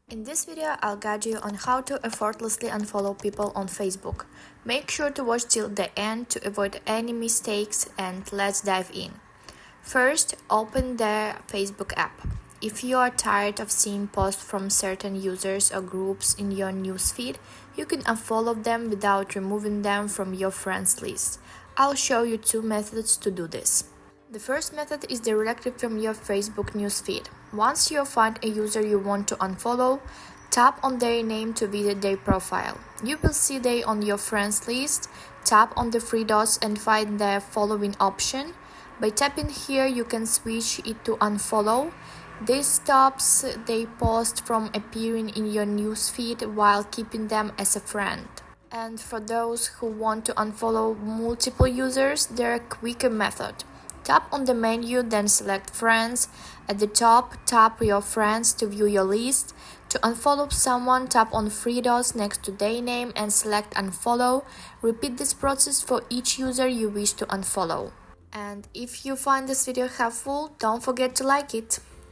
In this video, I'll guide you on how to effortlessly unfollow people on Facebook. Make sure to watch till the end to avoid any mistakes, and let's dive in. First, open the Facebook app. If you are tired of seeing posts from certain users or groups in your newsfeed, you can unfollow them without removing them from your friends list. I'll show you two methods to do this. The first method is directly from your Facebook newsfeed. Once you find a user you want to unfollow, tap on their name to visit their profile. You will see they on your friends list. Tap on the three dots and find the following option. By tapping here, you can switch it to unfollow. This stops their post from appearing in your newsfeed while keeping them as a friend. And for those who want to unfollow multiple users, there's a quicker method. Tap on the menu, then select Friends. At the top, tap your friends to view your list. To unfollow someone, tap on three dots next to their name and select Unfollow. Repeat this process for each user you wish to unfollow. And if you find this video helpful, don't forget to like it.